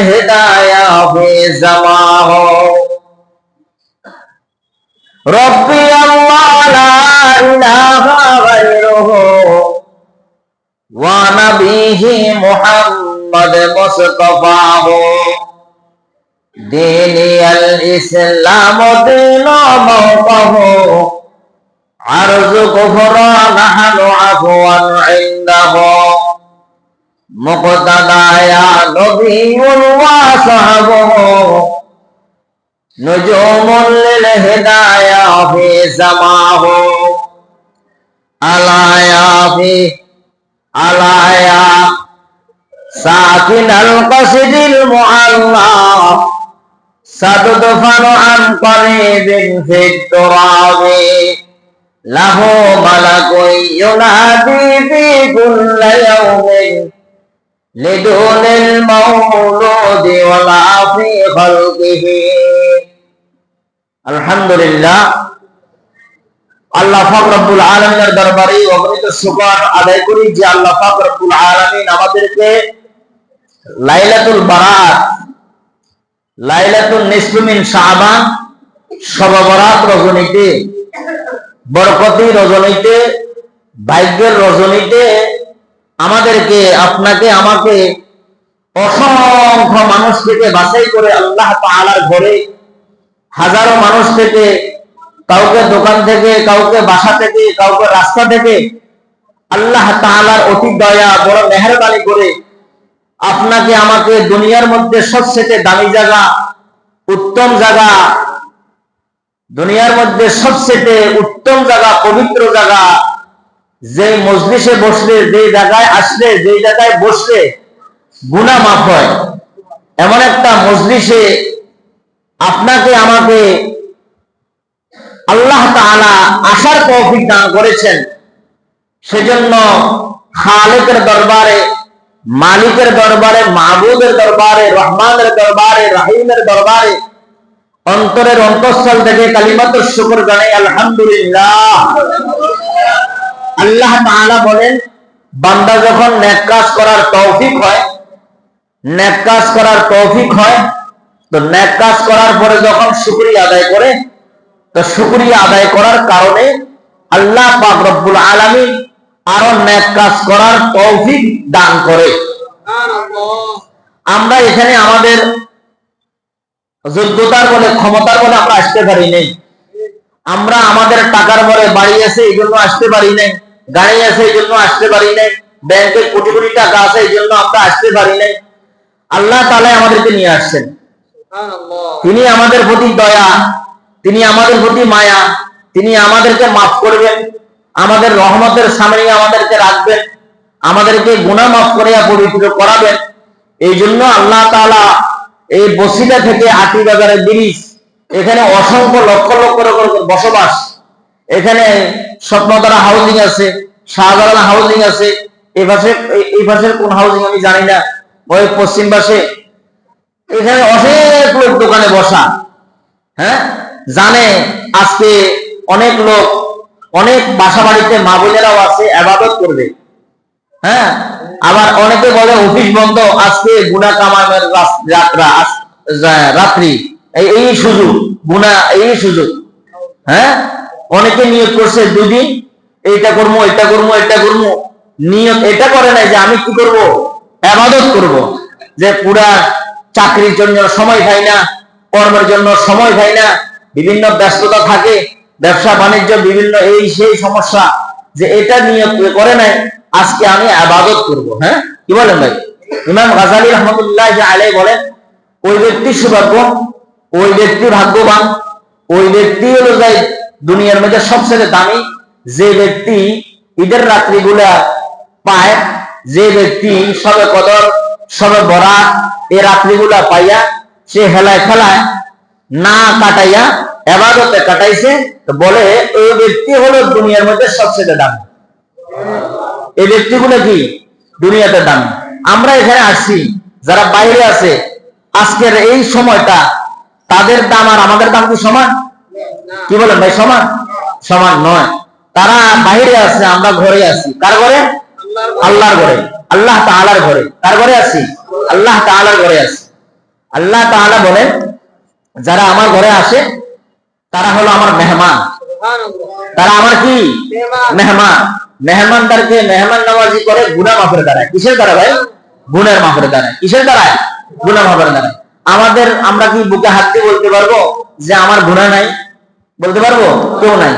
हिदाया भी जमा हो। रब्बी अल्लाह ला इलाहा गैरुहु व नबीही मुहम्मद मुस्तफा हो। दीनी अल इस्लाम दीनो मौतहु अर्ज़ कुफ्रा नहनु अफ़वन इंदहु। मुक़्तदाया नबीयुन व सहबुहु नुजूमुन लिल हिदाया फी ज़माहु। अलाया साकिनल क़स्दिल मुअल्ला सददफनु अन क़रीबिन फित तुराबी लहू मलकुन युनादी फी कुल्लि यौमिन लिदूनिल मौलूदि वला फी खल्क़िही। আলহামদুলিল্লাহ, আল্লাহ পাক রব্বুল আলামিনের দরবারে অগণিত শুকর আদায় করি যে আল্লাহ পাক রব্বুল আলামিন আমাদেরকে লাইলাতুল বারাত, লাইলাতুল নিসফ মিন শাবান, শবে বরাত রজনীতে, বরকতি রজনীতে, ভাগ্যের রজনীতে আমাদেরকে, আপনাকে, আমাকে অসংখ্য মানুষ থেকে বাছাই করে আল্লাহ তাআলার ঘরে, হাজারো মানুষ থেকে, কাউকে দোকান থেকে, কাউকে বাসা থেকে, কাউকে রাস্তা থেকে আল্লাহ তাআলার অতি দয়া বড় মেহেরবানি করে আপনাকে আমাকে দুনিয়ার মধ্যে সবচেয়ে দামি জায়গা, উত্তম জায়গা, দুনিয়ার মধ্যে সবচেয়ে উত্তম জায়গা, পবিত্র জায়গা, যে মজলিসে বসলে, যে জায়গায় আসলে, যে জায়গায় বসলে গুনাহ মাফ হয়, এমন একটা মজলিসে আপনাকে আমাকে আল্লাহ তাআলা আসার তৌফিক দান করেছেন। সেজন্য খালিকের দরবারে, মালিকের দরবারে, মাবুদের দরবারে, রহমানের দরবারে, রহিমের দরবারে অন্তরের অন্তঃস্থল থেকে কালিমাতুশ শুকর জানাই আলহামদুলিল্লাহ। আল্লাহ তাআলা বলেন, বান্দা যখন নেক কাজ করার তৌফিক হয়, নেক কাজ করার তৌফিক হয়, তো নেক কাজ করার পরে যখন শুকরিয়া আদায় করে, তো শুকরিয়া আদায় করার কারণে আল্লাহ পাক রব্বুল আলামিন আরো নেক কাজ করার তৌফিক দান করে। আমরা এখানে আমাদের যোগ্যতার বলে, ক্ষমতার বলে আমরা আসতে পারি নাই। আমরা আমাদের টাকার বলে, বাড়ি আছে এই জন্য আসতে পারি নাই, গাড়ি আছে এই জন্য আসতে পারি নাই, ব্যাংকে কোটি কোটি টাকা আছে এই জন্য আমরা আসতে পারি নাই। আল্লাহ তাআলা আমাদেরকে নিয়ে আসছেন। তিনি আমাদের প্রতি দয়া, তিনি আমাদের প্রতি মায়া, তিনি আমাদেরকে মাফ করবেন, আমাদের রহমতের সামনে আমাদেরকে রাখবেন, আমাদেরকে গুনাহ মাফ করে পবিত্র করাবেন। এই জন্য আল্লাহ তাআলা এই বসিলা থেকে আটিবাজারের ব্রিজ, এখানে অসংখ্য লক্ষ লক্ষ বসবাস, এখানে স্বপ্নতারা হাউজিং আছে, শাহজালাল হাউজিং আছে, এই পাশের কোন হাউজিং আমি জানি না, ওই পশ্চিম পাশে, এখানে অনেক লোক দোকানে বসা, হ্যাঁ, জানে আজকে অনেক লোক, অনেক বাসা বাড়িতে মা বোনেরাও আছে, ইবাদত করবে, হ্যাঁ। আবার অনেকে বলে অফিস বন্ধ, আজকে গুনাহ কামানোর রাত্রি, এই সুযোগ, গুনাহ এই সুযোগ, হ্যাঁ। অনেকে নিয়ত করছে দুদিন এইটা করবো, এটা করবো, এটা করবো, নিয়ত এটা করে নাই যে আমি কি করব, ইবাদত করব, যে পুরা চাকরির জন্য সময় পাই না, কর্মের জন্য সময় পাই না, বিভিন্ন ব্যস্ততা থাকে, ব্যবসা বাণিজ্য বিভিন্ন এই সেই সমস্যা, যে এটা নিয়ত করে নাই আজকে আমি ইবাদত করব, হ্যাঁ। কি বলেন ভাই? ইমাম গাযালী রাহমাতুল্লাহ আলাইহি বলেন, ওই ব্যক্তি সৌভাগ্য, ওই ব্যক্তি ভাগ্যবান, ওই ব্যক্তি হলো যে দুনিয়ার মধ্যে সবচেয়ে দামি, যে ব্যক্তি ঈদের রাত্রিগুলা পায়, যে ব্যক্তি শবে কদর, শবে বরাত এই রাত্রিগুলা পাইয়া সে হেলায় খেলায় না কাটাইয়া ইবাদতে কাটাইছে, তো বলে এই ব্যক্তি হলো দুনিয়ার মধ্যে সবচেয়ে দামি। এই ব্যক্তিগুলো কি দুনিয়াতে দামি। আমরা এখানে আসছি, যারা বাইরে আছে, আজকের এই সময়টা তাদের দাম আর আমাদের দাম কি সমান? কি বলেন ভাই, সমান? সমান নয়। তারা বাইরে আছে, আমরা ঘরে আছি। কার ঘরে? আল্লাহর ঘরে, আল্লাহ তাআলার ঘরে। কার ঘরে আছি? আল্লাহ তাআলার ঘরে আছি। আল্লাহ তাআলা বলেন, যারা আমার ঘরে আসে তারা হলো আমার মেহমান। তারা আমার কি মেহমান। মেহমানদারকে মেহমান নওয়াজি করে গুনাহ মাফের দ্বারা। কিসের দ্বারা ভাই? গুনাহের মাফের দ্বারা। কিসের দ্বারা? গুনাহ মাফের দ্বারা। আমরা কি বুকে হাত দিয়ে বলতে পারবো যে আমার গুনাহ নাই? বলতে পারবো? কেউ নাই।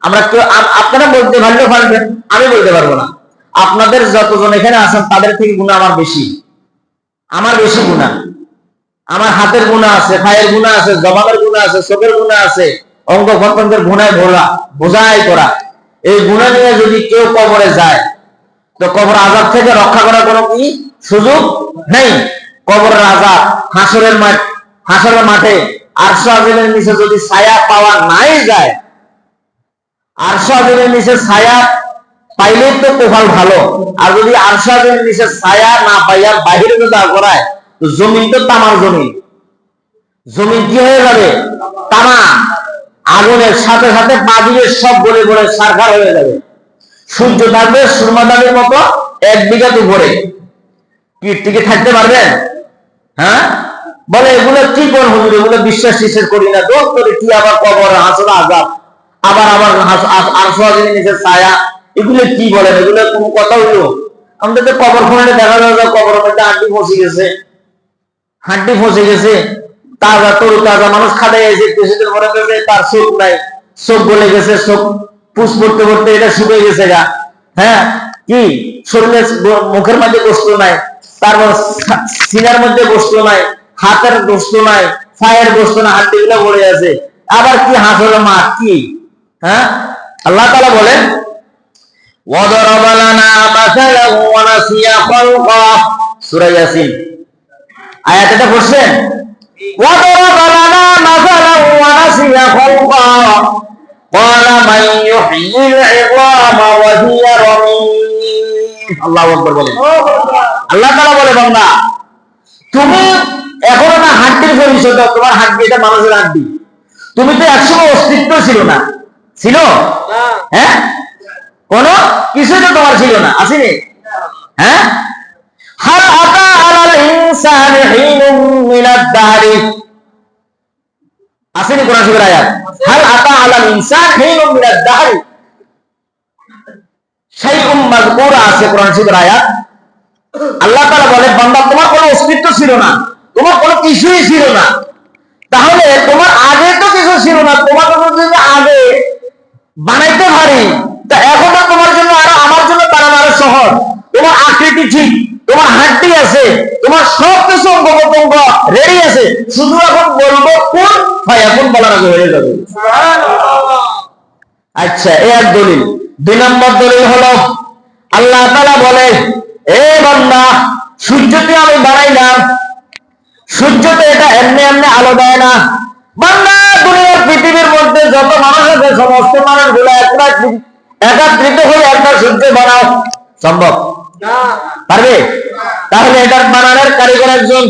আমরা কেউ, আপনারা বলতে পারলেও পারবেন, আমি বলতে পারবো না। আপনাদের যতজন এখানে আছেন তাদের থেকে গুনাহ আমার বেশি। আমার বেশি গুনাহ। আমার হাতের গুনাহ আছে, পায়ের গুনাহ আছে, জবানের গুনাহ আছে, চোখের গুনাহ আছে, অঙ্গ প্রত্যঙ্গের গুনায় ভরা, বোঝাই করা। এই গুনাহ নিয়ে যদি কেউ কবরে যায় তো কবর আযাব থেকে রক্ষা করার কোনো কি সুযোগ নেই। কবরের আযাব, হাসরের মাঠে আরশ আজিমের নিচে যদি ছায়া পাওয়া নাই যায়, আরশ আজিমের নিচে ছায়া পাইলেই তো কপাল ভালো। আর যদি আরশ আজিমের নিচে ছায়া না পাইয়া বাহিরে যদি করায় তো জমিন তো তামার জমিন। জমিন কি হয়ে যাবে? তামা। আগুনের সাথে সাথে পা দিয়ে সব গলে গলে সারখার হয়ে যাবে। সূর্য থাকবে সুরমা দামের মতো 1 বিঘা উপরে। কি টিকে থাকতে পারবেন? হ্যাঁ, বলে এগুলো কি কোন হুজুর, এগুলো বিশ্বাস করি না। দোষ করে কি আবার কবর, হাসর আযাব, আবার আরশ আজিমের নিচে ছায়া, এগুলো কি বলেন? এগুলো কোন কথা হইলো? আমাদের তো কবর খুঁড়লে দেখা যায় কবরের মধ্যে হাড্ডি ফসে গেছে, তাজা তরু তাজা মানুষ খাটাই আছে, কিছুদিন পরে তার চোখ নাই, চোখ গলে গেছে, চোখ পুষ পড়তে পড়তে এটা শুকিয়ে গেছে গা। হ্যাঁ, কি শরীরে মুখের মধ্যে গোস্ত নাই, তারপর সিনার মধ্যে গোস্ত নাই, হাতের গোস্ত নাই, পায়ের গোস্ত না, হাড্ডি গুলো পড়ে আছে। আবার কি হাসরের মাঠ কি? হ্যাঁ, আল্লাহ তাআলা বলেন, ওয়াদরাবা লানা মাসালান ওয়া নাসিয়া খালকা, সূরা ইয়াসিন আয়াত এটা পড়ছেন? ওয়াদরাবা লানা মাসালান ওয়া নাসিয়া খালকা ক্বালা মান ইউহয়িল ইযামা ওয়া হিয়া রামীম। আল্লাহু আকবার বলেন। আল্লাহ তাআলা বলে, বান্দা তুমি এখনো না হাড্ডির পরিচয় দাও, তোমার হাড্ডি এটা মানুষের হাড্ডি। তুমি তো একসময় অস্তিত্ব ছিল না, ছিল? হ্যাঁ, কোন কিছু তো তোমার ছিল না, আসেনি? হ্যাঁ, হাল আতা আলাল ইনসানি হিনুম মিনাদ দাহরি, আসেনি কোরআন শরীফের আয়াত? হাল আতা আলাল ইনসান হিনুম মিনাদ দাহরি, শাইউম মাযকুরা আছে কোরআন শরীফের আয়াত। আল্লাহ তাআলা বলে, বান্দা তোমার কোনো অস্তিত্ব ছিল না, তোমার কোনো কিছুই ছিল না। তাহলে তোমার আগে তো কিছু ছিল না, তোমাকে যদি আগে বানাইতে পারি তা এখন তোমার জন্য আর আমার জন্য বানানো আরো সহজ। তোমার আকৃতি ঠিক, তোমার হাড্ডি আছে, তোমার সবকিছু অঙ্গ প্রত্যঙ্গ রেডি আছে, শুধু এখন বলবো কোন হয়, এখন বলার আগে হয়ে যাবে। আচ্ছা, এই এক দলিল। 2 নম্বর দলিল হলো আল্লাহ তাআলা বলে, এ বান্দা সূর্যকে আমি বানাইলাম, সূর্যতে এটা এমনি এমনি আলো দেয় না। বান্দা দুনিয়ার পৃথিবীর মধ্যে যত মানুষ আছে সমস্ত মানুষগুলো একত্রিত হয়ে একটা সূর্য বানাও, সম্ভব? পারবে? তাহলে এটার বানানোর কারিগর একজন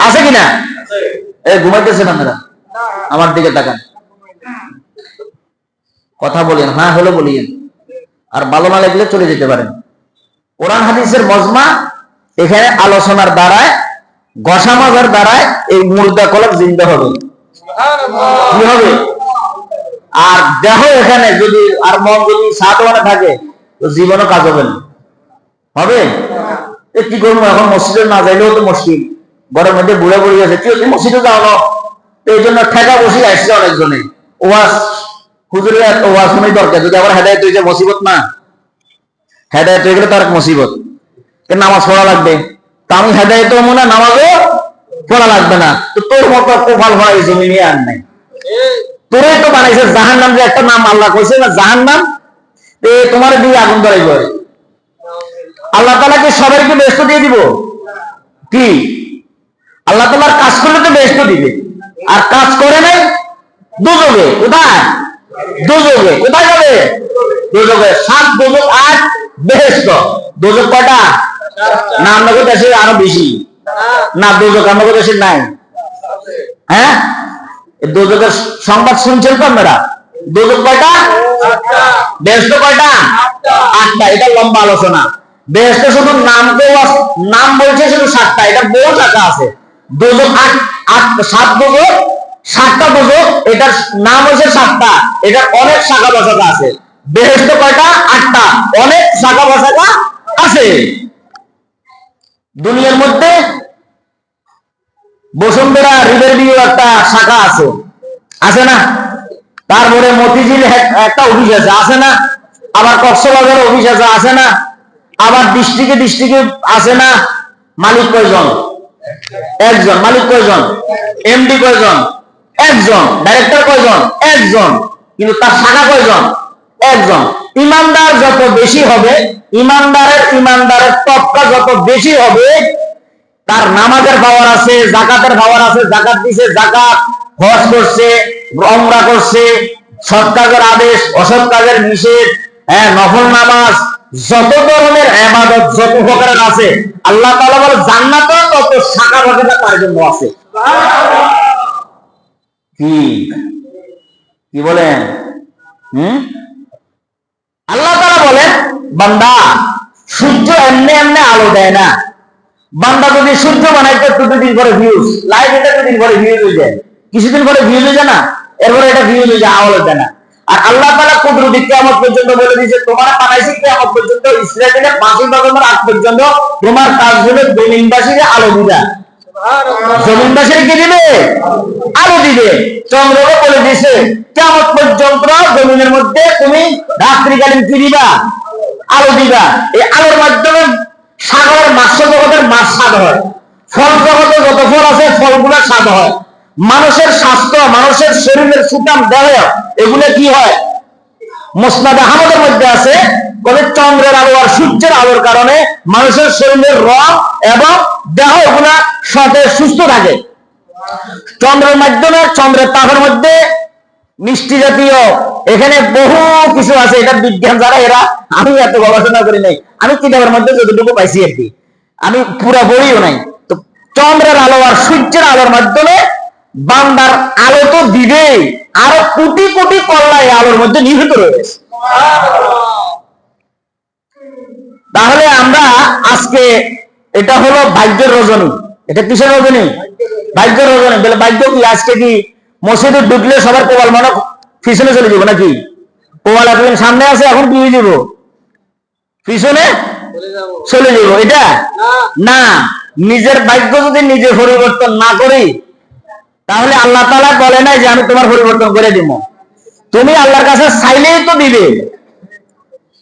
আছে কিনা? ঘুমাইতেছেন আপনারা? আমার দিকে তাকান, কথা বলেন, হ্যাঁ হলো বলিয়েন, আর ভালো না লাগলে চলে যেতে পারেন। কোরআন হাদিসের মজমা, এখানে আলোচনার দ্বারায়, ঘষা মাজার দ্বারায় এই মুর্দা কলব জিন্দা হবে। কি হবে? আর দেখো এখানে যদি আর মন যদি সাধনা থাকে তো জীবনও কাজ হবে না। হবে? কি করবো এখন? মসজিদে না যাইলেও তো মুশকিল, ঘরের মধ্যে বুড়া বুড়ি আছে, তুই মসজিদে যাও না, এই জন্য ঠেকা বসে আসছে অনেকজনে। ওয়াজ হুজুরের এত ওয়াজ শুনেই দরকার। যদি আবার হেদায়েত হয়ে যায় মুসিবত না? হেদায়েত হয়ে গেলে তার মুসিবত, নামাজ পড়া লাগবে। তা আমি হেদায়েত হবো না, নামাজও পড়া লাগবে না, তো তোর মতো কোফাল ভাই জমিনে আর নাই। তোরে তো বানাইছে জাহান্নাম, যে একটা নাম আল্লাহ কইছে না জাহান্নাম, তোমার দিয়ে আগুন ধরাই করে। আল্লাহ তাআলাকে সবাইকে বেহেশত দিয়ে দিব কি? আল্লাহ তাআলার কাজ করলে তো বেহেশত দিবে, আর কাজ করে নাই দুজকে। কোথায়? দুজকে। কোথায় যাবে? দুজকে। 7 দুজক 8 বেহেশত। দুজক কয়টা? না, আমাদের দেশে আরো বেশি না, দুজক আমাদের দেশে নাই। হ্যাঁ, দুজকের সংবাদ শুনছেন তো আপনারা? দুজক কয়টা? বেহেশত কয়টা? 8টা। এটা লম্বা আলোচনা। বেহেশত শুধু নাম বলছে শুধু 7টা, এটা বহু টাকা আছে। দোজক 7 দোজক, 7টা দোজক, এটার নাম হচ্ছে 7টা, এটার অনেক শাখা প্রশাখা আছে। বেহেশত কয়টা? 8টা, অনেক শাখা প্রশাখা আছে। দুনিয়ার মধ্যে বসুন্ধরা রিভার ভিউ একটা শাখা আছে, আছে না? তারপরে মতিঝিল একটা অফিস আছে, আছে না? আবার কক্সবাজার অফিস আছে, আছে না? আবার ডিস্ট্রিক্টে আছে না? মালিক কয়জন? একজন। মালিক কয়জন? এমডি কয়জন? একজন। ডাইরেক্টর কয়জন? একজন। কিন্তু তার শাখা কয়জন? একজন। ইমানদার যত বেশি হবে, ইমানদারের তবকা যত বেশি হবে, তার নামাজের পাওয়ার আছে, যাকাতের পাওয়ার আছে, যাকাত দিছে, যাকাত, হজ করছে, উমরা করছে, সৎ কাজের আদেশ, অসৎ কাজের নিষেধ, নফল নামাজ, যত ধরনের ইবাদত যত প্রকারের আছে, আল্লাহ তাআলা বলে জান্নাতে তত শাখা প্রশাখা তার জন্য আছে। কি বলেন? আল্লাহ তাআলা বলেন, বান্দা সূর্য এমনি এমনি আলো দেয় না। বান্দা যদি সূর্য বানাইতে দুদিন পরে ভিউজ, লাইভ এটা দুদিন পরে ভিউজ হয়ে যায়, কিছুদিন পরে ভিউজ হয়ে যায় না, এরপরে এটা ভিউজ হয়ে যায়, আলো দেয় না। আর আল্লাহ তাআলা কুদরতি কিয়ামত পর্যন্ত বলে দিয়েছে, তোমার বানাইছি কিয়ামত পর্যন্ত, ইসরায়েলের ফাঁসি বাজানোর আগ পর্যন্ত তোমার কাজ হলো জমিনবাসীকে আলো দিবা। জমিনবাসীর কি দিবে? আলো দিবে। চন্দ্রকে বলে দিয়েছে কিয়ামত পর্যন্ত জমিনের মধ্যে তুমি রাত্রিকালীন কি দিবা? আলো দিবা। এই আলোর মাধ্যমে সাগরের মাছ জগতের মাছ স্বাদ হয়, ফল জগতে যত ফল আছে ফলগুলো স্বাদ হয়, মানুষের স্বাস্থ্য, মানুষের শরীরের সুঠাম দেহ, এগুলো কি হয়? মুসনাদ আহমদের মধ্যে আছে, বলে চন্দ্রের আলো আর সূর্যের আলোর কারণে মানুষের শরীরের রং এবং দেহ এগুলা সতেজ সুস্থ থাকে। চন্দ্রের মাধ্যমে, চন্দ্রের তাপের মধ্যে মিষ্টি জাতীয় এখানে বহু কিছু আছে, এটা বিজ্ঞান যারা এরা, আমি এত গবেষণা করি নাই, আমি কিতাবের মধ্যে যতটুকু পাইছি আর কি, আমি পুরা বইও নাই। তো চন্দ্রের আলো আর সূর্যের আলোর মাধ্যমে বান্দার আলো তো দিবে, আরো কোটি কোটি কল্লা এই আলোর মধ্যে নিহিত রয়েছে। তাহলে আমরা আজকে, এটা হলো ভাগ্যের রজনী। এটা কিসের রজনী? ভাগ্যের রজনী। বলে ভাগ্য কি? আজকে কি মসজিদে ঢুকলে সবার কোবাল মানে পিছনে চলে যাবো নাকি? কোবাল এতদিন সামনে আছে, এখন কি হয়ে যাব? পিছনে চলে যাব। এটা না, নিজের ভাগ্য যদি নিজে পরিবর্তন না করি, তাহলে আল্লাহ তাআলা বলে নাই যে আমি তোমার পরিবর্তন করে দিব। তুমি আল্লাহর কাছে চাইলেই তো দিবে।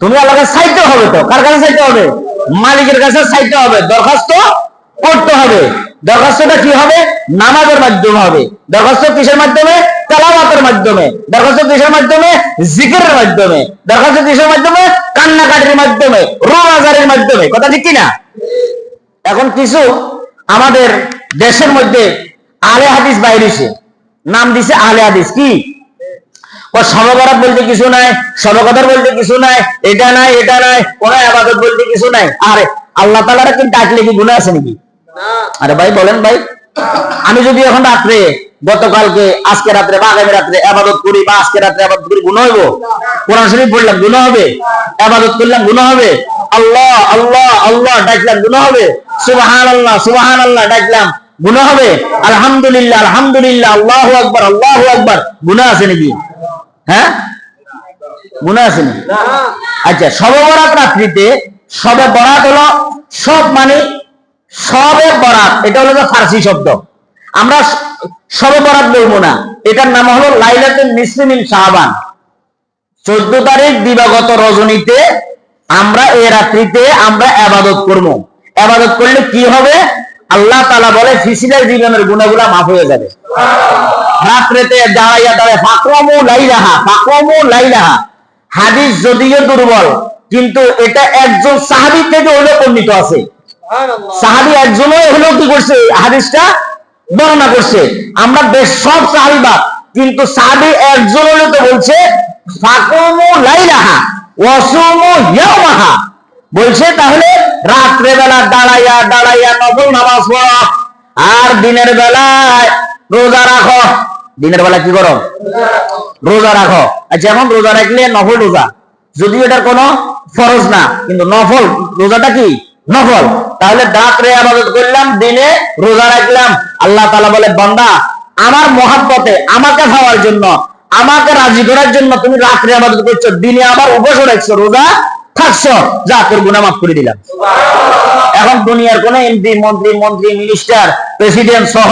তুমি আল্লাহর কাছে চাইতে হবে। তো কার কাছে চাইতে হবে? মালিকের কাছে চাইতে হবে, দরখাস্ত করতে হবে। দরখাস্তটা কি হবে? নামাজের মাধ্যমে হবে। দরখাস্ত কিসের মাধ্যমে? তেলাওয়াতের মাধ্যমে। দরখাস্ত কিসের মাধ্যমে? জিকিরের মাধ্যমে। দরখাস্ত কিসের মাধ্যমে? কান্নাকাটির মাধ্যমে, রোজাদারের মাধ্যমে। কথা ঠিক কিনা? এখন কিছু আমাদের দেশের মধ্যে আহলে হাদিস বাইরেছে, নাম দিছে আহলে হাদিস। কি শবে বরাত বলতে কিছু নাই, শবে কদর বলতে কিছু নাই, এটা নাই এটা নাই, কোন ইবাদত বলতে কিছু নাই। আরে আল্লাহ তাআলার কি ডাকলে কি গুনাহ আছে নাকি? আরে ভাই বলেন ভাই, আমি যদি এখন রাত্রে, গতকালকে, আজকে রাত্রে বা আগামী রাত্রে ইবাদত করি, বা আজকে রাত্রে ইবাদত করি, গুনাহ হইব? কোরআন শরীফ পড়লাম, গুনাহ হবে? ইবাদত করলাম, গুনাহ হবে? আল্লাহ আল্লাহ আল্লাহ ডাকলাম, গুনাহ হবে? সুবহানাল্লাহ সুবহানাল্লাহ ডাকলাম, গুনাহ হবে? আলহামদুলিল্লাহ আলহামদুলিল্লাহ, আল্লাহু আকবার আল্লাহু আকবার, গুনাহ আছে নাকি? হ্যাঁ, গুনাহ আছে নাকি? আচ্ছা, শবে বরাত রাত্রিতে, শবে বরাত হলো সব মানে শবে বরাত, এটা হলো ফার্সি শব্দ। আমরা শবে বরাত বলবো না, এটার নাম হলো লাইলাতুন নিসফি মিন শাবান। 14 তারিখ দিবাগত রজনীতে আমরা এই রাত্রিতে আমরা ইবাদত করব। ইবাদত করলে কি হবে? আল্লাহ তাআলা বলে ফিসিলের জীবনের গুনাহগুলো মাফ হয়ে যাবে। রাত্রিতে দাঁড়াইয়া দাঁড়ায় ফাকরামু লাইলাহা, ফাকরামু লাইলাহা। হাদিস যদিও দুর্বল, কিন্তু এটা একজন সাহাবী থেকে হলো বর্ণিত আছে। সাহাবী একজনই হলো কি করছে, হাদিসটা বর্ণনা করছে। আমরা বেশ সব সাহাবী বাদ, কিন্তু সাহাবী একজন হলো তো বলছে ফাকরামু লাইলাহা ওয়াসুমু ইয়াওমাহা। বলছে তাহলে রাত্রে বেলা দাঁড়াইয়া দাঁড়াইয়া নফল নামাজ পড়ো, আর দিনের বেলায় রোজা রাখো। দিনের বেলা কি করো? রোজা রাখো। আচ্ছা, এখন রোজা রাখলে নফল রোজা, যদিও এটার কোনো ফরজ না, কিন্তু নফল রোজাটা কি? নফল। তাহলে রাত্রে ইবাদত করলাম, দিনে রোজা রাখলাম। আল্লাহ তাআলা বলে, বান্দা আমার মহাব্বতে, আমাকে খাওয়ার জন্য, আমাকে রাজি করার জন্য তুমি রাত্রে ইবাদত করছো, দিনে আবার উপোস রাখছো, রোজা থাকছো, যা তোর গুনাহ মাফ করে দিলাম। এখন দুনিয়ার কোন এমপি, মন্ত্রী, মিনিস্টার, প্রেসিডেন্ট সহ,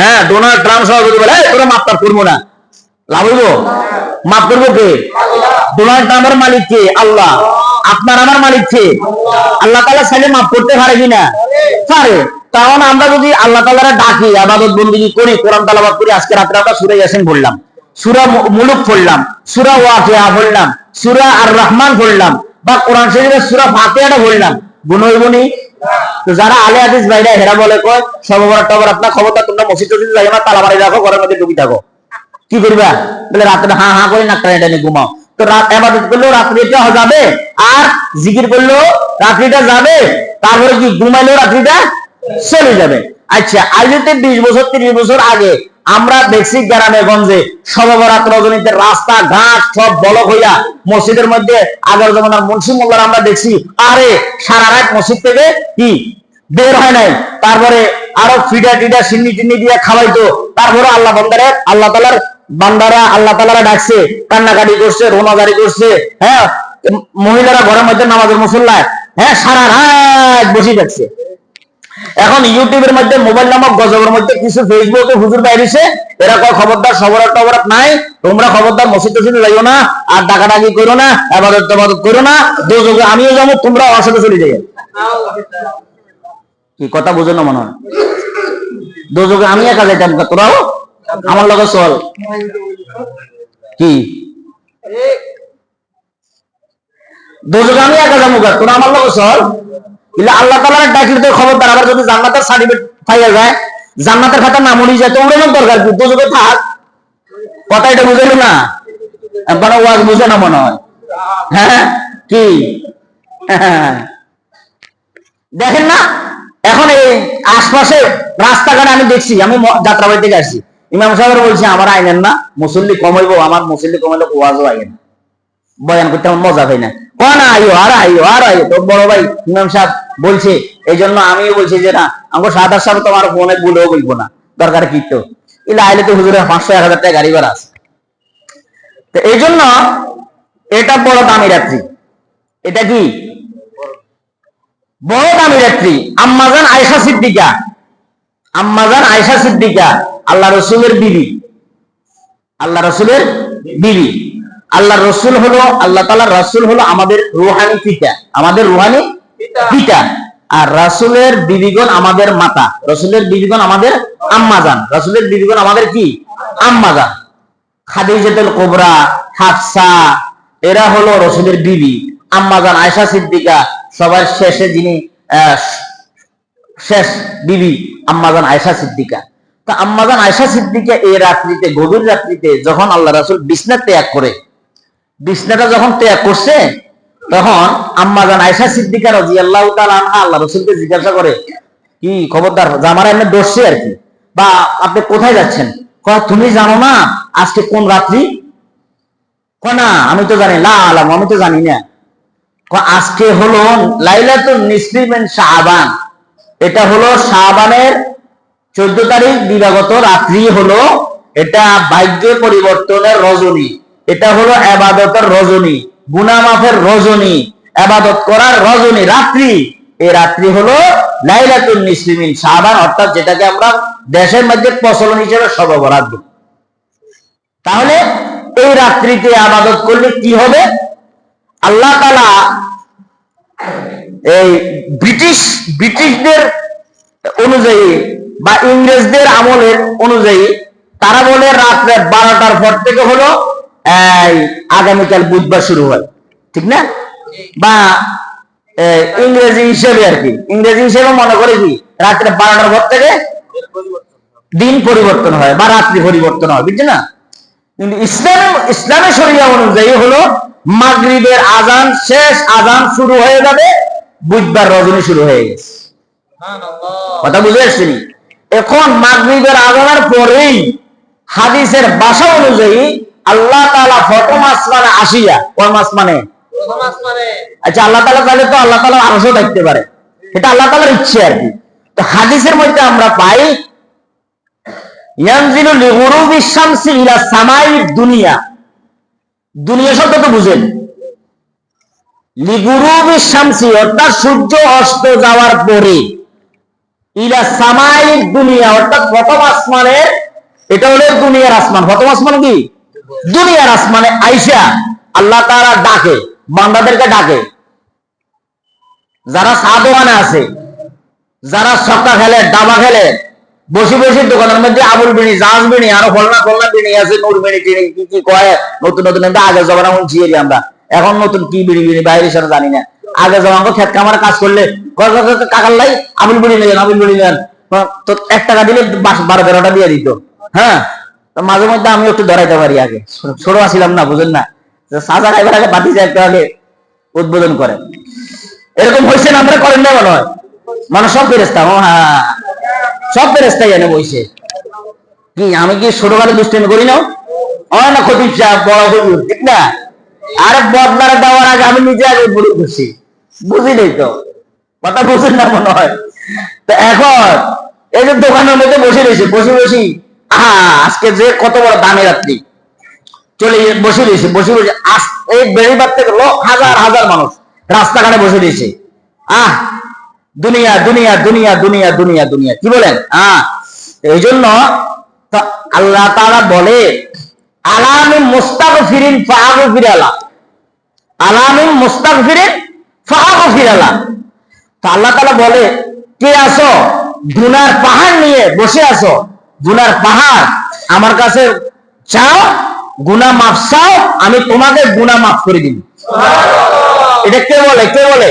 হ্যাঁ, ডোনাল্ড ট্রাম্প সহ যদি বলে তোরা মাফ করবো না, লাভ হইব? মাফ করবো কে? ডোনাল্ড ট্রাম্পের মালিক কে? আল্লাহ। আপনার আমার মালিক কে? আল্লাহ তাআলা চাইলে মাফ করতে পারে কিনা? পারে। কারণ আমরা যদি আল্লাহ তাআলারে ডাকি, ইবাদত বন্দেগী করি, কোরআন তেলাওয়াত করি, আজকে রাতে আমরা সূরা ইয়াসিন পড়লাম, সূরা মুলুক পড়লাম, সূরা ওয়াকিয়া পড়লাম, সূরা আর রহমান পড়লাম, বা কোরআন শরীফের সূরা ফাতিহাটা পড়লাম, গুণ হইব নি? তো যারা আলে হাদিস ভাইরা হেরা বলে কয় সব বড় টবর আপনার খবরটা, তোমরা মসজিদ টসজিদ যাই না, তালা মারি রাখো, ঘরের মধ্যে ডুবি থাকো, কি করবা? বলে রাত্রে হা হা করে নাকটা এটা নিয়ে ঘুমাও। তো রাত ইবাদত করলেও রাত্রিটা যাবে, আর জিকির করলেও রাত্রিটা যাবে, তারপরে কি ঘুমাইলেও রাত্রিটা চলে যাবে। আচ্ছা, আজ থেকে 20 বছর 30 বছর আগে আমরা দেখছি গ্রামে গঞ্জে সববরাত রজনীতে রাস্তা ঘাট সব বলক হইয়া মসজিদের মধ্যে আগের জমানার মুন্সি মোল্লার আমরা দেখছি, আরে সারা রাত মসজিদ থেকে কি বের হয় নাই, তারপরে আরো ফিডা টিডা সিন্নি টিন্নি দিয়ে খাওয়াইতো, তারপরে আল্লাহ তাআলার বান্দারা আল্লাহ তাআলারা ডাকছে, কান্নাকাটি করছে, রোনাজারি করছে, হ্যাঁ, মহিলারা ঘরের মধ্যে নামাজের মুসল্লায়, হ্যাঁ, সারা রাত বসে থাকছে। এখন ইউটিউবের মধ্যে, মোবাইল নামক গজবের মধ্যে কিছু ফেসবুকে হুজুর বাইরেছে, এরা কয় খবরদার সবরাত টবরাত নাই, তোমরা খবরদার মসজিদ টসজিদে যাইও না, আর ডাকাডাকি করো না, ইবাদত করো না, দোজখে আমিও যাবো, তোমরা আমার সাথে চলে যাই। কি কথা বুঝো না মনে হয়? দোজখে আমি একা যাইতাম, তোরাও আমার লগে চল। কি দোজখে আমি একা যাবো, তোরা আমার লগে চল। আল্লাহ তাআলার ডাকলে তো খবরদার, আবার যদি জান্নাতের সার্টিফিকেট পাইয়া যায়, জান্নাতের খাতা না মরি যায়, তো ওর দরকার কি? দোজখে থাক। কথা এটা বুঝাইলো না? একবার ওয়াজ বুঝে না মনে হয়। হ্যাঁ, কি দেখেন না, এখন এই আশপাশে রাস্তাঘাটে আমি দেখছি, আমি যাত্রাবাড়ি থেকে আসছি, ইমাম সাহেব বলছে আমার আইনেন না, মুসল্লি কমাইবো, আমার মুসল্লি কমাইলে ওয়াজও আইন, বয়ান করতে আমার মজা পাই না, কনা আইও আর আইও আর আইও। তো বড় ভাই ইমাম সাহেব বলছে, এই জন্য আমিও বলছি যে না, আমার সাদার সাহেব তোমার ফোনে বলেও বলবো না, দরকার কি তো এলে আইলে তো হুজুরের 500-1000 টাকা গাড়ি ভাড়া আছে। তো এই জন্য এটা বড় দামি রাত্রি। এটা কি বড় দামি রাত্রি? আম্মাজান আয়েশা সিদ্দিকা, আম্মাজান আয়েশা সিদ্দিকা আল্লাহ রসুলের বিবি, আল্লাহ রসুলের বিবি। আল্লাহ রসুল হলো, আল্লাহ তাআলার রাসূল হলো আমাদের রূহানি পিতা, আমাদের রূহানি পিতা, আর রাসূলের বিবিগণ আমাদের মাতা, রাসূলের বিবিগণ আমাদের আম্মাজান, রাসূলের বিবিগণ আমাদের কি আম্মাজান। খাদিজাতুল কুবরা, হাফসা, এরা হলো রাসূলের বিবি। আম্মাজান আয়েশা সিদ্দিকা সবার শেষে যিনি শেষ বিবি, আম্মাজান আয়েশা সিদ্দিকা। তো আম্মাজান আয়েশা সিদ্দিকা এই রাত্রিতে, গভীর রাত্রিতে যখন আল্লাহ রাসূল বিছনা ত্যাগ করে, বিছনাটা যখন ত্যাগ করছে, তখন আম্মাজান আয়েশা সিদ্দিকা রাদিয়াল্লাহু তাআলা আনহা আল্লাহ রাসূলকে জিজ্ঞাসা করে, কি খবরদার, জামারা এমনি দর্শে আর কি, বা আপনি কোথায় যাচ্ছেন? কয় তুমি জানো না আজকে কোন রাত্রি? কয় না আমি তো জানি, লা আলাম, আমি তো জানি না। আজকে হলো লাইলাতুন নিসফি মিন শাবান, এটা হলো শাবানের 14 তারিখ দিবাগত রাত্রি হলো, এটা ভাগ্য পরিবর্তনের রজনী, এটা হলো ইবাদতের রজনী, গুনাহ মাফের রজনী, ইবাদত করার রজনী, রাত্রি। এই রাত্রি হলো লাইলাতুন নিসফি মিন শাবান, অর্থাৎ যেটাকে আমরা দেশের মধ্যে প্রচলন হিসেবে শবে বরাত বলি। তাহলে এই রাত্রিতে ইবাদত করলে কি হবে? আল্লাহ তাআলা এই ব্রিটিশদের অনুযায়ী বা ইংরেজদের আমলের অনুযায়ী তারা বলে রাত্রে 12টার পর থেকে হলো আগামীকাল বুধবার শুরু হয়, ঠিক না? বা ইংরেজি হিসেবে আর কি, ইংরেজি হিসেবে মনে করে কি রাত্রে 12টার পর থেকে দিন পরিবর্তন হয় বা রাত্রি পরিবর্তন হয়, বুঝছে না? কিন্তু ইসলামের শরিয়া অনুযায়ী হলো মাগরিবের আজান শেষ, আজান শুরু হয়ে যাবে, বুধবার রজনী শুরু হয়ে গেছে। কথা বুঝে আসছেন? এখন মাগরিবের আজানের পরেই হাদিসের ভাষা অনুযায়ী আল্লাহ তাআলা প্রথম আসমানে আসিয়া, কোন আসমানে? আচ্ছা, আল্লাহ তাআলা চাইলে তো আল্লাহ তাআলা আরশও দেখতে পারে, এটা আল্লাহ তাআলার ইচ্ছে আর কি। তো হাদিসের মধ্যে আমরা পাই ইয়ানজিলু লিগুরুবিশ শামসি ইলা সামাই দুনিয়া। দুনিয়া শব্দ তো বুঝেন, লিগুরুবিশ শামসি অর্থাৎ সূর্য অস্ত যাওয়ার পরে, ইলা সামাই দুনিয়া অর্থাৎ প্রথম আসমানের, এটা হলো দুনিয়ার আসমান। প্রথম আসমান কি? দুনিয়ার আসমানে আইসা আল্লাহ তাআলা ডাকে, বান্দাদেরকে ডাকে। যারা চা দোকানে আছে, যারা ছক্কা খেলে, দাবা খেলে, বসে বসে দোকানের মধ্যে আবুল বিড়ি, জাহাজ বিড়ি, আরো ফলনা ফলনা বিড়ি আছে, নূর বিড়ি টিড়ি কি কি কয়, নতুন নতুন আগে জমানা শুনছি আমরা, এখন নতুন কি বিড়ি বিড়ি বাইরে সেটা জানি না। আগে জমা খেত কামার কাজ করলে কাকার লাই আবুল বিড়ি নেবেন, আবুল বিড়ি নেবেন, তো 1 টাকা দিলে 12-13টা দিয়ে দিত। হ্যাঁ, মাঝে মধ্যে আমি একটু ধরাইতে পারি, আগে ছোট আসিলাম না, বুঝেন না, সাজা খাইবার আগে বাতি যায় একটু আগে উদ্বোধন করে। এরকম হয়েছে না? আপনারা করেন না মনে হয়? মানে সব ফেরেস্তা, হ্যাঁ সব ফেরেস্তাই এনে বইছে। কি আমি কি ছোটবেলা দুষ্টামি করি না? হয় না খতিব সাহেব, বড় হুজুর, ঠিক না? আরে বদলার দেওয়ার আগে আমি নিজে আগে বুড়ি করছি, বুঝি নেই তো, কথা বুঝেন না মনে হয়। তো এখন এই যে দোকানের মধ্যে বসে রয়েছে, বসে বসি আজকে যে কত বড় দামি রাত্রি, চলে বসে রয়েছে, বসে বসে এই বেড়িবার থেকে হাজার হাজার মানুষ রাস্তাঘাটে বসে রয়েছে। দুনিয়া দুনিয়া দুনিয়া দুনিয়া দুনিয়া দুনিয়া, কি বলেন? এই জন্য আল্লাহ তাআলা বলে আলামিন মুস্তাগফিরিন ফাগফিরালা, আলামিন মুস্তাগফিরিন ফাগফিরালা। তো আল্লাহ তাআলা বলে, কে আছো গুনার পাহাড় নিয়ে বসে আছো, গুনার পাহাড় আমার কাছে চাও, গুনাহ মাফ চাও, আমি তোমাকে গুনাহ মাফ করে দিব। এটা কে বলে? কে বলে?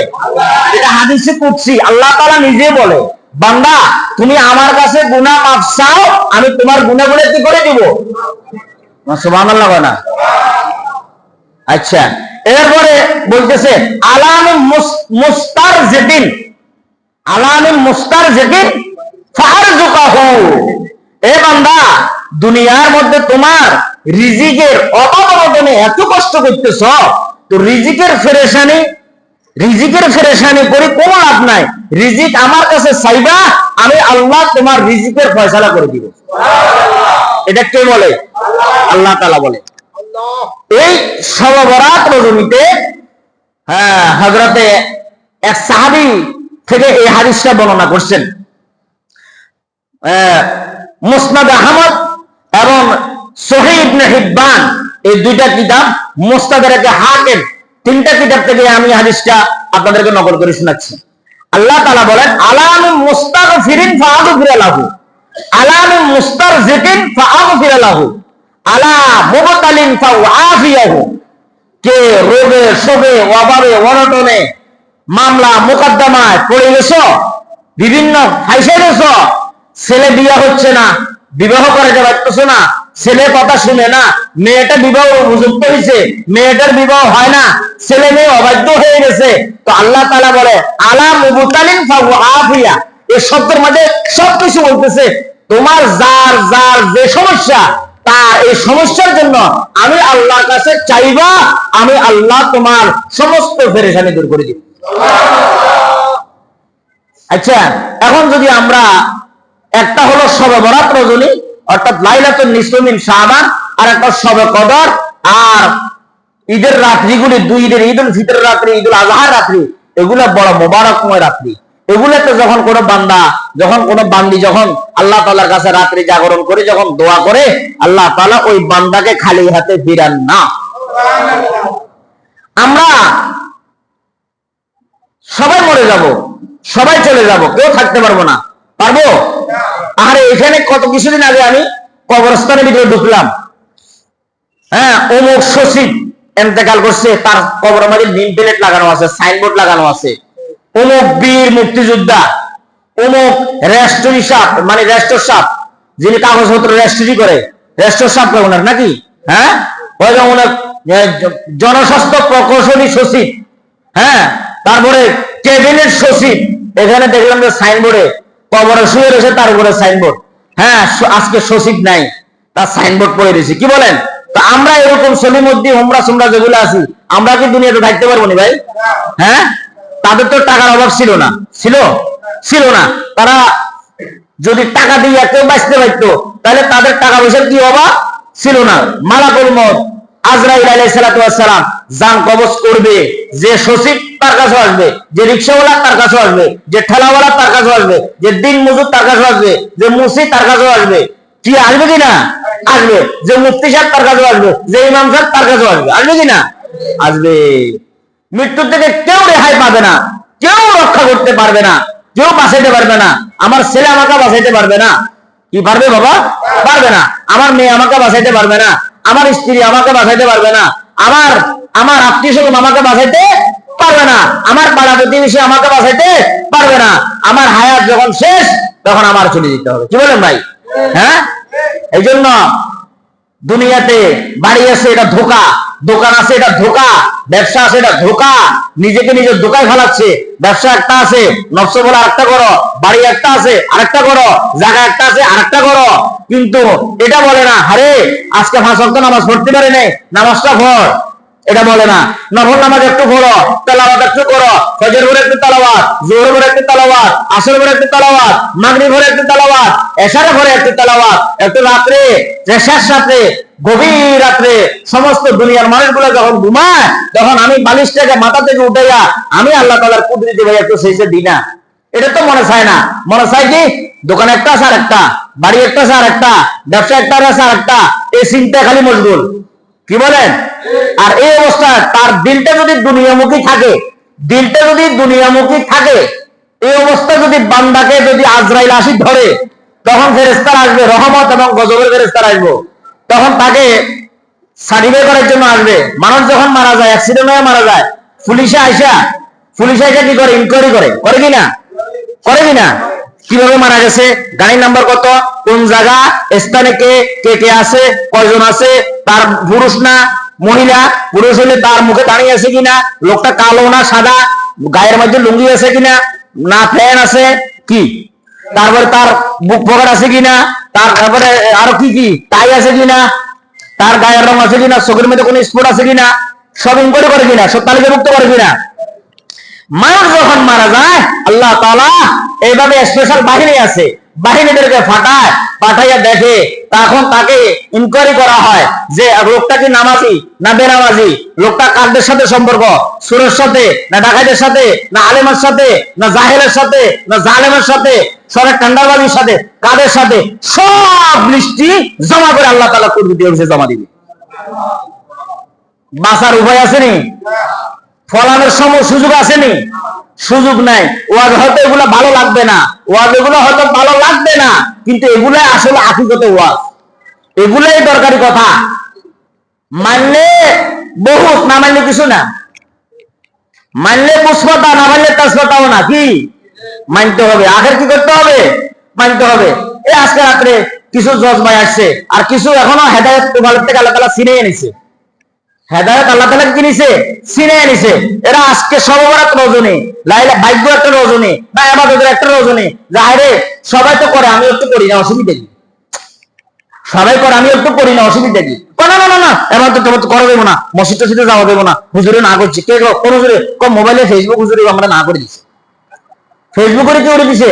এটা হাদিসে কুদসি, আল্লাহ তাআলা নিজে বলে, বান্দা তুমি আমার কাছে গুনাহ মাফ চাও, আমি তোমার গুনাহগুলো কি করে দিব? সুবহানাল্লাহ বলে না? আচ্ছা, এরপরে বলতেছে আলামিন মুস্তারজিকিন, আলামিন মুস্তারজিকিন ফারজুকাহু। এ বান্দা, দুনিয়ার মধ্যে তোমার রিজিকের অভাবে এত কষ্ট করতেছ, তো রিজিকের ফেরেশানি করে কোনো লাভ নাই। রিজিক আমার কাছে চাইবা, আমি আল্লাহ তোমার রিজিকের ফয়সালা করে দিব। এটা কে বলে? আল্লাহ তাআলা বলে। এই শবে বরাত রজনীতে হযরতে এক সাহাবী থেকে এই হাদিসটা বর্ণনা করছেন। মুসনাদ আহমদ এবং সহিহ ইবনে হিব্বান, এই দুইটা কিতাব, মুস্তাদরাক হাকিম, 3টা কিতাব থেকে আমি হাদিসটা আপনাদেরকে নকল করে শোনাচ্ছি। আল্লাহ তাআলা বলেন আলামিন মুস্তাগফিরিন ফাগফির লাহু, আলামিন মুস্তারজিকিন ফাগফির লাহু, আলা মুবতালিন ফাআফিয়াহু। কে রোগে শোকে অভাবে অনটনে মামলা মোকদ্দমায় পড়ে গেছো, বিভিন্ন ফাইসে গেছো, ছেলে বিয়ে হচ্ছে না, বিবাহ করাতে পারতেছো না, ছেলে কথা শুনে না, মেয়েটা বিবাহ উপযুক্ত হয়েছে, মেয়েটার বিবাহ হয় না, ছেলে মেয়ে অবাধ্য হয়ে গেছে, তো আল্লাহ তাআলা বলে আলা মুবতালিন ফাআফিয়া। এই শব্দের মধ্যে সবকিছু বলতেছে, তোমার যার যার যে সমস্যা, তার এই সমস্যার জন্য আমি আল্লাহর কাছে চাইবা, আমি আল্লাহ তোমার সমস্ত পেরেশানি দূর করে দিব। আচ্ছা, এখন যদি আমরা, একটা হলো শবে বরাত রজনী অর্থাৎ লাইলাতুন নিসফু মিন শাবান, আর একটা শবে কদর, আর ঈদের রাত্রিগুলি, দুই ঈদের, ঈদুল ফিতর রাত্রি, ঈদুল আজহার রাত্রি, এগুলো বড় মোবারকময় রাত্রি। এগুলোতে যখন কোনো বান্দা, যখন কোনো বান্দি যখন আল্লাহ তাআলার কাছে রাত্রি জাগরণ করে যখন দোয়া করে, আল্লাহ তাআলা ওই বান্দাকে খালি হাতে ফিরান না। আমরা সবাই মরে যাব, সবাই চলে যাব, কেউ থাকতে পারবো না, পারবো? আরে এখানে কত কিছুদিন আগে আমি কবরস্থানের ভিতরে ঢুকলাম, অমুক সচিব ইন্তেকাল করছে, তার কবরের মধ্যে নেম প্লেট লাগানো আছে, সাইনবোর্ড লাগানো আছে, অমুক বীর মুক্তিযোদ্ধা, অমুক রেস্টরি সাহেব, মানে রেস্টর সাহেব, যিনি কাগজপত্র রেস্টরি করে, রেস্টর সাহেব ওনার নাকি, জনস্বাস্থ্য প্রকৌশলী সচিব, তারপরে ক্যাবিনেট সচিব। এখানে দেখলাম যে সাইনবোর্ডে কবরে শুয়ে রয়েছে, তার উপরে সাইনবোর্ড, আজকে সচিব নাই, তার সাইনবোর্ড পড়ে রয়েছে। কি বলেন? তো আমরা এরকম সলিমুদ্দিন, হোমরা সোমরা যেগুলো আছি, আমরা কি দুনিয়াতে থাকতে পারবো না ভাই? তাদের তো টাকার অভাব ছিল না, ছিল না। তারা যদি টাকা দিয়ে কেউ বাঁচতে পারতো তাহলে তাদের টাকা পয়সার কি অভাব ছিল না। মালাকুল মউত আজরাইল আলাইহিস সালাতু ওয়াস সালাম জান কবজ করবে, যে সচিব তার কাছে আসবে, যে রিকশাওয়ালা তার কাছে আসবে, যে ঠেলাওয়ালা তার কাছে আসবে, যে দিন মজুর তার কাছে আসবে, যে মুসি তার কাছে আসবে। কি আসবে কিনা? আসবে। যে মুফতি সাহেব তার কাছে আসবে, যে ইমাম সাহেব তার কাছে আসবে। আসবে কিনা? আসবে। মৃত্যু থেকে কেউ রেহাই পাবে না, কেউ রক্ষা করতে পারবে না, কেউ বাঁচাইতে পারবে না। আমার ছেলে আমাকে বাঁচাইতে পারবে না। কি পারবে বাবা? পারবে না। আমার মেয়ে আমাকে বাঁচাইতে পারবে না, আমার স্ত্রী আমাকে বাঁচাইতে পারবে না, আমার আত্মীয় স্বজন আমাকে বাঁচাইতে পারবে না, আমার পাড়া প্রতিবেশী আমাকে বাঁচাইতে পারবে না। আমার হায়াত যখন শেষ তখন আমার চলে যেতে হবে। কি বলেন ভাই? হ্যাঁ, এই জন্য দুনিয়াতে বাড়ি আছে এটা ধোকা, দোকান আছে এটা ধোকা, ব্যবসা আছে এটা ধোকা, নিজেকে নিজে ধোকায় ফেলাচ্ছে। ব্যবসা একটা আছে, নফস বলে আরেকটা করো, বাড়ি একটা আছে আরেকটা করো, জায়গা একটা আছে আরেকটা করো, কিন্তু এটা বলে না আরে আজকে 5 ওয়াক্ত নামাজ পড়তে পারে নাই, নামাজটা পড়। এটা বলে না। নফল নামাজ একটু পড়ো, তেলাওয়াত একটু করো, ফজর ভোরে একটু তেলাওয়াত, যোহর ভোরে একটু তেলাওয়াত, আসর ভোরে একটু তেলাওয়াত, মাগরিব ভোরে একটু তেলাওয়াত, এশার ভোরে একটু তেলাওয়াত, একটু রাত্রে শেষ রাত্রে গভীর রাত্রে সমস্ত দুনিয়ার মানুষগুলো যখন ঘুমায় তখন আমি বালিশটাকে মাথা থেকে উঠাইয়া আমি আল্লাহ তাআলার কুদরতি ভাই একটু সেজদা দিই না। এটা তো মনে চায় না। মনে চায় কি দোকান একটা আছে আরেকটা, বাড়ি একটা আছে আরেকটা, ব্যবসা একটা আছে আরেকটা, এই চিন্তা খালি মশগুল। কি বলেন? আর এই অবস্থায় তার দিলটা যদি দুনিয়ামুখী থাকে, এই অবস্থা যদি বান্দাকে যদি আজরাইল আসি ধরে, তখন ফেরেশতারা আসবে, রহমত এবং গজবের ফেরেশতারা আসবে, তখন তাকে সার্টিফাই করার জন্য আসবে। মানুষ যখন মারা যায়, অ্যাক্সিডেন্ট হয়ে মারা যায়, পুলিশে আইসা কি করে? ইনকোয়ারি করে কিনা? কিভাবে মারা গেছে, গাড়ির নাম্বার কত, কোন জায়গা, স্থানে কে কে আছে, কয়জন আছে, তার পুরুষ না মহিলা, পুরুষ হলে তার মুখে দাঁড়িয়ে আছে কিনা, লোকটা কালো না সাদা, গায়ের মধ্যে লুঙ্গি আছে কিনা, না ফ্যান আছে কি, তারপরে তার বুক পকেট আছে কিনা, তারপরে আরো কি টাই আছে কিনা, তার গায়ের রং আছে কিনা, চোখের মধ্যে কোনো স্পট আছে কিনা, সব ইনকোয়ারি করে কিনা, সব তালিকাভুক্ত করে কিনা। মানুষ যখন মারা যায় আল্লাহ তাআলা এইভাবে স্পেশাল বাহিনী আছে, বাহিনীদেরকে পাঠাইয়া দেখে, তখন তাকে ইনকোয়ারি করা হয় যে লোকটা কি নামাজি না বেনামাজি, লোকটা কাদের সাথে সম্পর্ক, সুরের সাথে না ডাকাতের সাথে না আলেমের সাথে না জাহেলের সাথে না জালেমের সাথে, সরের ঠান্ডাবাজির সাথে, কাদের সাথে, সব লিস্টি জমা করে আল্লাহ তাআলা কুদরতি অফিসে জমা দিবে। বাঁচার উপায় আসেনি, ফলানোর সময় সুযোগ আসেনি, সুযোগ নাই। ওয়াজ হয়তো এগুলো ভালো লাগবে না, কিন্তু এগুলাই আসলে হাকিকতে ওয়াজ, এগুলাই দরকারি কথা। মানলে বহুত, না মানলে কিছু না। মানলে পুষ্পতা, না মানলে তাজপাতাও না। কি মানতে হবে? আখের কি করতে হবে? মানতে হবে। এই আজকে রাত্রে কিছু জজ ভাই আসছে, আর কিছু এখনো হেদায়েত তোমাদের থেকে আল্লাহ তাআলা ছিনিয়ে এনেছে। হেদায়েত আল্লাহ তাআলা কি নিছে? ছিনিয়ে এনেছে। এরা আজকে সববরাত রজনী, লাইলা ভাগ্য একটা রজনী, না ইবাদতের একটা রজনী, যাহারে সবাই তো করে আমি একটু করি না, অসুবিধা কি? সবাই করে আমি একটু করি না, অসুবিধা কি? না এবার তো তোমার করা দেবো না, মসজিদ টসজিদে যাওয়া দেবো না, হুজুরে না করছি। কে কোন হুজুরে? মোবাইলে ফেসবুক হুজুরে আমরা না করে দিছি। ফেসবুকে কি করে দিছে?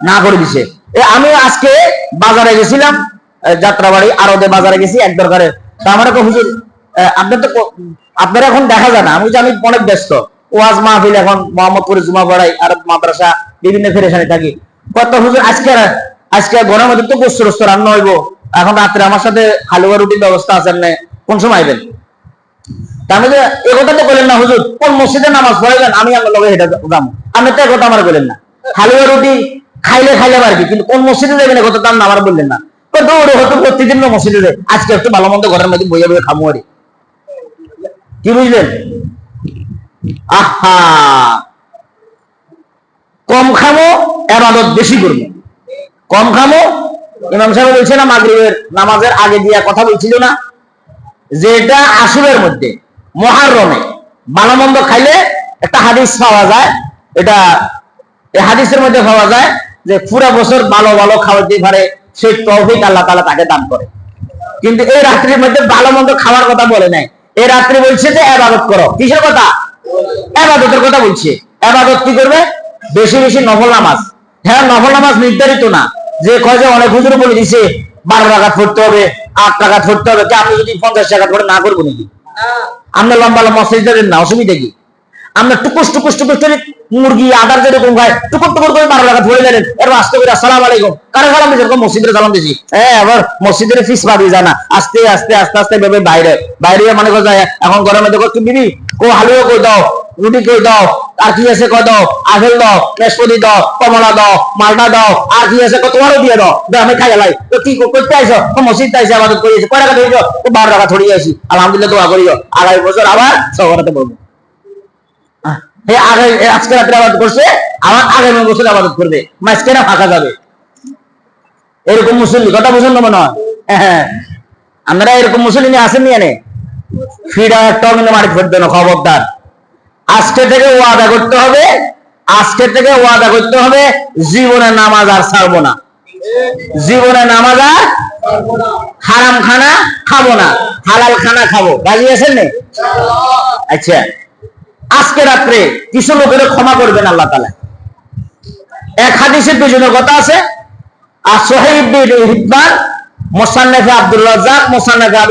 না করে দিছে। আমি আজকে বাজারে গেছিলাম, যাত্রাবাড়ি আরদে বাজারে গেছি এক দরকারে। তা আমার একটা হুজুর, আপনার এখন দেখা যায় না, আমি অনেক ব্যস্ত, ওয়াজ মাহফিল, এখন মোহাম্মদপুরে জুমা পড়াই আর মাদ্রাসা বিভিন্ন ফেরেশানি থাকি। কত হুজুর আজকে ঘরের মধ্যে তো গোস্ত রোস্ত রান্না হইব, এখন রাত্রে আমার সাথে হালুয়া রুটির ব্যবস্থা আছে, কোন সময় আইবেন? তার মধ্যে এ কথা তো বলেন না হুজুর কোন মসজিদে নামাজ পড়াইবেন, আমি আমার লগে হেঁটে যাবো, আপনি তো কথা আমার বলেন না। হালুয়া রুটি খাইলে আর কি, কিন্তু কোন মসজিদে যাবেন এ কথা তার আমার বললেন না। দৌড়ে হয়তো প্রতিদিন মসজিদে যায়, আজকে একটু ভালো মন্দ ঘরের মধ্যে বইয়ে বইয়ে খামো আরে। কি বুঝলেন? আহা, কম খামো, ইবাদত বেশি করবো। কম খামো, ইমাম সাহেব বলছে না মাগরিবের নামাজের আগে দিয়া কথা বলছিল না, যে এটা আশুরের মধ্যে মুহররমে ভালো মন্দ খাইলে একটা হাদিস পাওয়া যায়, এটা এই হাদিসের মধ্যে পাওয়া যায় যে পুরা বছর ভালো ভালো খাওয়াতে পারে সেই তৌফিক আল্লাহ তাআলা তাকে দান করে। কিন্তু এই রাত্রির মধ্যে ভালো মন্দ খাওয়ার কথা বলে নাই, এই রাত্রি বলছে যে ইবাদত করো। কিসের কথা? ইবাদতের কথা বলছে। ইবাদত কি করবে? বেশি বেশি নফল নামাজ। হ্যাঁ, নফল নামাজ নির্ধারিত না, যে কয় যে অনেক হুজুর বলে দিছে 12 রাকাত পড়তে হবে, 8 রাকাত পড়তে হবে। আপনি যদি 50 রাকাত পড়ে না করবো নাকি? আমরা লম্বা লম্বা মসজিদ না, অসুবিধা কি? আমরা টুকুস টুকুস টুকুস করে মুরগি আদার যেরকম খায় টুকুর টুকুর করে 12 রাকাত পড়ে গেলেন, এর আস্তে করে আসসালামু আলাইকুম কারে সালাম দিয়েছেন? মসজিদের সালাম দিয়েছি। হ্যাঁ, আবার মসজিদের ফিস পাবি জানা, আস্তে আস্তে আস্তে আস্তে ভেবে বাইরে বাইরে মনে করছে এখন গরমে দেখো কি বিবি কো হালুয়া কই দাও, রুটি কই দাও, আর কি আছে কই দাও, আপেল দাও, নাশপাতি দাও, কমলা দাও, মালটা দাও, আর কি আছে কত তোমারও দিয়ে দাও, আমি খাই লাই। তো কি করতে আইছো? মসজিদ আইছে, আমাদের করেছে, কয় টাকা ধরিছ? 12 টাকা ধরিয়ে আসি, আলহামদুলিল্লাহ দোয়া করিও, আগামী বছর আবার সহরাতে বলবো। আজকে রাত্রে আবাদ করছে, আমার আগামী বছর আবাদত করবে, মাঝখানে ফাঁকা যাবে। এরকম মুসল্লি কথা বুঝুন না মনে হয়? হ্যাঁ, আপনারা এরকম মুসল্লি নিয়ে আসেননি এনে ফিরা একটাও কিন্তু মারি ফেলবে না, খবরদার। আজকে থেকে ওয়াদা করতে হবে, আজকে থেকে ওয়াদা করতে হবে, জীবনে নামাজ আর ছাড়বো না, জীবনে নামাজ আর হারাম খানা খাবো না, হালাল খানা খাবো। রাজি আছেন না? আচ্ছা, আজকে রাত্রে কিছু লোকের ক্ষমা করবেন আল্লাহ তাআলা। এক হাদিসের দুজনের কথা আছে, আর সহিহ ইবনে হিব্বান, মুসান্নাফে আব্দুর রাজ্জাক, মুসান্নাফে